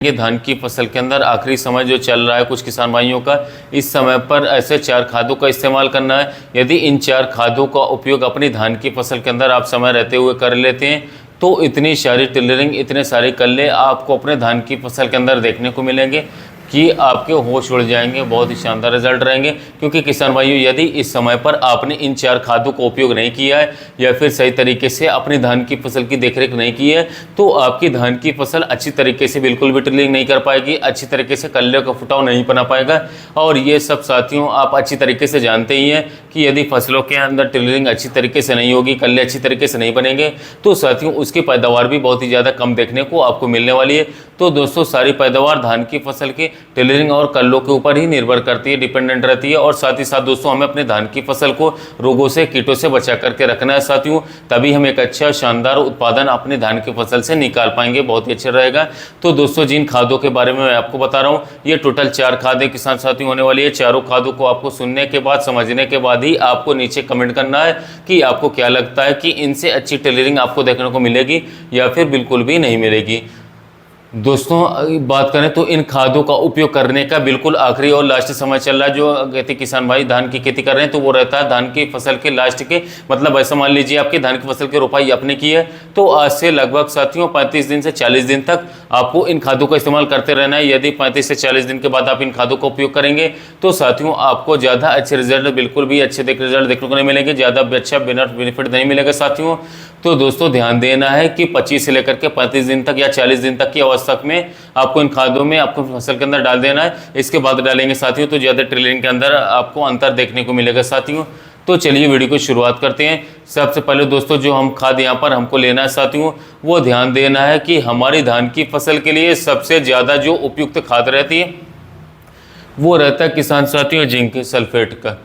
ये धान की फसल के अंदर आखिरी समय जो चल रहा है कुछ किसान भाइयों का, इस समय पर ऐसे 4 खादों का इस्तेमाल करना है। यदि इन 4 खादों का उपयोग अपनी धान की फसल के अंदर आप समय रहते हुए कर लेते हैं तो इतनी सारी टिलरिंग, इतने सारे कल्ले आपको अपने धान की फसल के अंदर देखने को मिलेंगे कि आपके होश उड़ जाएंगे। बहुत ही शानदार रिजल्ट रहेंगे। क्योंकि किसान भाइयों, यदि इस समय पर आपने इन 4 खादों का उपयोग नहीं किया है या फिर सही तरीके से अपनी धान की फसल की देखरेख नहीं की है तो आपकी धान की फसल अच्छी तरीके से बिल्कुल भी टिलरिंग नहीं कर पाएगी, अच्छी तरीके से कल्ले का फुटाव नहीं बना पाएगा। और ये सब साथियों आप अच्छी तरीके से जानते ही हैं कि यदि फसलों के अंदर टिलरिंग अच्छी तरीके से नहीं होगी, कल्ले अच्छी तरीके से नहीं बनेंगे तो साथियों उसकी पैदावार भी बहुत ही ज़्यादा कम देखने को आपको मिलने वाली है। तो दोस्तों सारी पैदावार धान की फसल की टिलरिंग और कल्लों के ऊपर ही निर्भर करती है, डिपेंडेंट रहती है। और साथ ही साथ दोस्तों हमें अपने धान की फसल को रोगों से, कीटों से बचा करके रखना है साथियों, तभी हम एक अच्छा शानदार उत्पादन अपने धान की फसल से निकाल पाएंगे। बहुत ही अच्छा रहेगा। तो दोस्तों जिन खादों के बारे में मैं आपको बता रहा हूँ, ये टोटल 4 खादें किसान साथियों होने वाली है। चारों खादों को आपको सुनने के बाद, समझने के बाद ही आपको नीचे कमेंट करना है कि आपको क्या लगता है कि इनसे अच्छी टिलरिंग आपको देखने को मिलेगी या फिर बिल्कुल भी नहीं मिलेगी। दोस्तों बात करें तो इन खादों का उपयोग करने का बिल्कुल आखिरी और लास्ट समय चल रहा है। जो कहते किसान भाई धान की खेती कर रहे हैं तो वो रहता है धान की फसल के लास्ट के, मतलब ऐसा मान लीजिए आपकी धान की फसल की रोपाई आपने की है तो आज से लगभग साथियों 35 दिन से 40 दिन तक आपको इन खादों का इस्तेमाल करते रहना है। यदि 35 से 40 दिन के बाद आप इन खादों का उपयोग करेंगे तो साथियों आपको ज़्यादा अच्छे रिजल्ट, बिल्कुल भी अच्छे रिजल्ट देखने को नहीं मिलेंगे, ज़्यादा अच्छा बेनिफिट नहीं मिलेगा साथियों। तो दोस्तों ध्यान देना है कि 25 से लेकर के 35 दिन तक या 40 दिन तक की अवस्था में आपको इन खादों में आपको फसल के अंदर डाल देना है। इसके बाद डालेंगे साथियों तो ज़्यादा टिलरिंग के अंदर आपको अंतर देखने को मिलेगा साथियों। तो चलिए वीडियो को शुरुआत करते हैं। सबसे पहले दोस्तों जो हम खाद यहाँ पर हमको लेना है साथियों, वो ध्यान देना है कि हमारी धान की फसल के लिए सबसे ज़्यादा जो उपयुक्त खाद रहती है वो रहता है किसान साथियों जिंक सल्फेट का।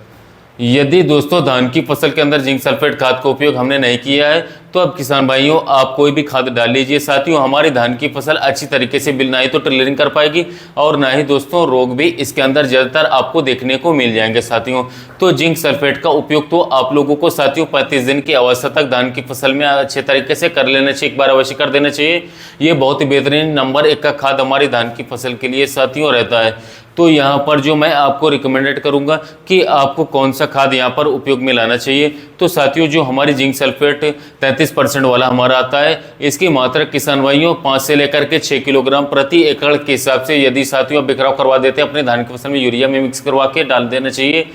यदि दोस्तों धान की फसल के अंदर जिंक सल्फेट खाद का उपयोग हमने नहीं किया है तो अब किसान भाइयों आप कोई भी खाद डाल लीजिए साथियों, हमारी धान की फसल अच्छी तरीके से ना ही तो टिलरिंग कर पाएगी और ना ही दोस्तों रोग भी इसके अंदर ज़्यादातर आपको देखने को मिल जाएंगे साथियों। तो जिंक सल्फेट का उपयोग तो आप लोगों को साथियों 35 दिन की अवस्था तक धान की फसल में अच्छे तरीके से कर लेना चाहिए, एक बार अवश्य कर देना चाहिए। ये बहुत ही बेहतरीन नंबर 1 का खाद हमारी धान की फसल के लिए साथियों रहता है। तो यहाँ पर जो मैं आपको रिकमेंडेड करूँगा कि आपको कौन सा खाद यहाँ पर उपयोग में लाना चाहिए, तो साथियों जो हमारी जिंक सल्फेट 33% वाला हमारा आता है, इसकी मात्रा किसान भाइयों 5 से लेकर के 6 किलोग्राम प्रति एकड़ के हिसाब से यदि साथियों बिखराव करवा देते हैं अपने धान की फसल में यूरिया में मिक्स करवा के डाल देना चाहिए।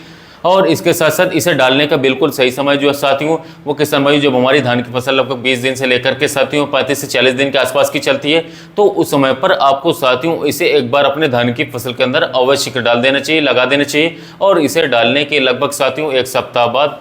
और इसके साथ साथ इसे डालने का बिल्कुल सही समय जो है साथियों वो किसान भाई जब हमारी धान की फसल लगभग 20 दिन से लेकर के साथियों 35 से 40 दिन के आसपास की चलती है तो उस समय पर आपको साथियों इसे एक बार अपने धान की फसल के अंदर अवश्य डाल देना चाहिए, लगा देना चाहिए। और इसे डालने के लगभग साथियों 1 सप्ताह बाद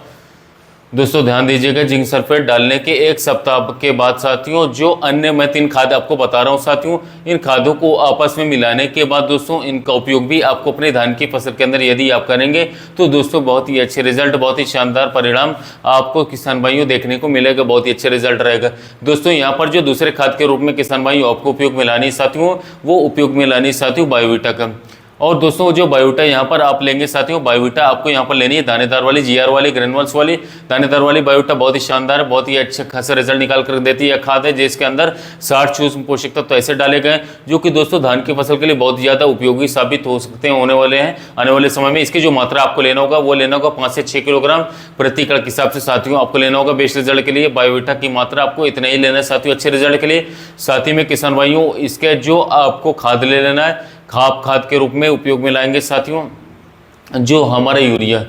दोस्तों ध्यान दीजिएगा, जिंक सल्फेट डालने के 1 सप्ताह के बाद साथियों जो अन्य मैं 3 खाद आपको बता रहा हूं साथियों, इन खादों को आपस में मिलाने के बाद दोस्तों इनका उपयोग भी आपको अपने धान की फसल के अंदर यदि आप करेंगे तो दोस्तों बहुत ही अच्छे रिजल्ट, बहुत ही शानदार परिणाम आपको किसान भाइयों देखने को मिलेगा। बहुत ही अच्छे रिजल्ट रहेगा। दोस्तों यहाँ पर जो दूसरे खाद के रूप में किसान भाइयों आपको उपयोग में लानी साथियों, वो उपयोग में लानी साथियों बायोवीटा का। और दोस्तों जो बायोवीटा यहाँ पर आप लेंगे साथियों, बायोवीटा आपको यहाँ पर लेनी है दानेदार वाली, जीआर वाली, ग्रेनुअल्स वाली। दानेदार वाली बायोवीटा बहुत ही शानदार, बहुत ही अच्छे खासा रिजल्ट निकाल कर देती है। खाद है जिसके अंदर 60 सूक्ष्म पोषक तत्व ऐसे डाले गए जो कि दोस्तों धान की फसल के लिए बहुत ज़्यादा उपयोगी साबित हो सकते हैं होने वाले हैं आने वाले समय में। इसकी जो मात्रा आपको लेना होगा वो लेना होगा 5 से 6 किलोग्राम प्रति एकड़ के हिसाब से साथियों आपको लेना होगा। बेस्ट रिजल्ट के लिए बायोवीटा की मात्रा आपको इतना ही लेना है साथियों अच्छे रिजल्ट के लिए। साथ ही में किसान भाइयों इसके जो आपको खाद ले लेना है, खाद के रूप में उपयोग में लाएंगे साथियों जो हमारा यूरिया,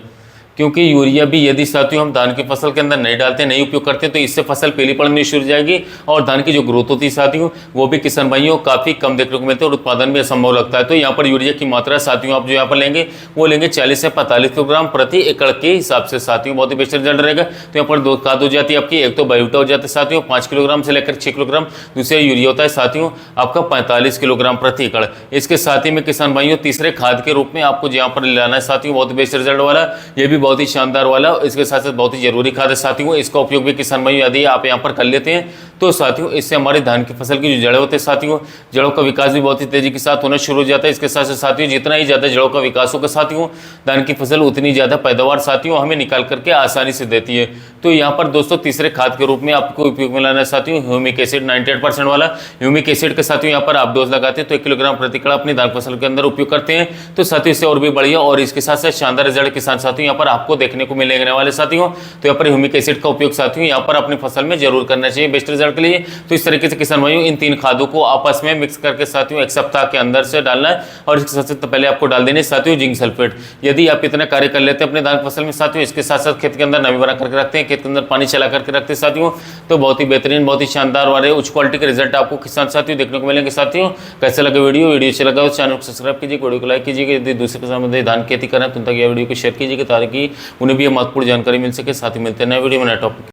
क्योंकि यूरिया भी यदि साथियों हम धान की फसल के अंदर नहीं डालते, नहीं उपयोग करते तो इससे फसल पीली पड़नी शुरू हो जाएगी और धान की जो ग्रोथ होती है साथियों वो भी किसान भाइयों काफ़ी कम देखने को मिलती है और उत्पादन भी असंभव लगता है। तो यहाँ पर यूरिया की मात्रा साथियों आप जो यहाँ पर लेंगे वो लेंगे 40 से 45 किलोग्राम प्रति एकड़ के हिसाब से साथियों, बहुत ही बेस्ट रिजल्ट रहेगा। तो यहाँ पर 2 खाद हो जाती है आपकी, एक तो बायोवीटा हो जाता है साथियों 5 किलोग्राम से लेकर 6 किलोग्राम, दूसरा यूरिया होता है साथियों आपका 45 किलोग्राम प्रति एकड़। इसके साथ ही में किसान भाइयों तीसरे खाद के रूप में आपको यहाँ पर लाना है साथियों, बहुत बेस्ट रिजल्ट वाला, ये भी बहुत ही शानदार वाला, इसके साथ साथ बहुत ही जरूरी खाद है साथियों। इसका उपयोग भी किसान भाइयों यदि आप यहाँ पर कर लेते हैं तो साथियों इससे हमारे धान की फसल की जो जड़ें होते हैं साथियों, जड़ों का विकास भी बहुत ही तेजी के साथ होना शुरू हो जाता है। इसके साथ साथ साथियों जितना ही ज़्यादा जड़ों का विकास होगा साथियों धान की फसल उतनी ज़्यादा पैदावार साथियों हमें निकाल करके आसानी से देती है। तो यहाँ पर दोस्तों तीसरे खाद के रूप में आपको उपयोग में लाना है साथियों ह्यूमिक एसिड 98% वाला। ह्यूमिक एसिड के साथियों यहाँ पर आप डोज लगाते हैं तो 1 किलोग्राम प्रति कड़ा अपनी धान फसल के अंदर उपयोग करते हैं तो साथियों इससे और भी बढ़िया और इसके साथ साथ शानदार रिजल्ट के साथ साथियों यहाँ पर आपको देखने को मिलेंगे वाले साथियों। तो यहाँ पर ह्यूमिक एसिड का उपयोग साथियों यहाँ पर अपनी फसल में जरूर करना चाहिए बेस्ट रिजल्ट के लिए। तो इस तरीके से किसान भाइयों इन 3 खादों को आपस में मिक्स करके साथियों 1 सप्ताह के अंदर से डालना है। और इसके साथ साथ पहले आपको डाल देने साथियों जिंक सल्फेट। यदि आप इतना कार्य कर लेते हैं अपने धान फसल में साथियों, इसके साथ साथ खेत के अंदर नमी बना करके रखते हैं, खेत के अंदर पानी चला करके रखते हैं साथियों, तो बहुत ही बेहतरीन बहुत ही शानदार वाले उच्च क्वालिटी के रिजल्ट आपको किसान साथियों देखने को मिलेंगे साथियों। कैसे लगे वीडियो अच्छा लगा तो चैनल को सब्सक्राइब कीजिए, वीडियो को लाइक कीजिए। यदि दूसरे किसान धान खेती करें तो उन तक यह वीडियो को शेयर कीजिए ताकि उन्हें भी महत्वपूर्ण जानकारी मिल सके। साथ ही मिलते हैं नए वीडियो में नए टॉपिक।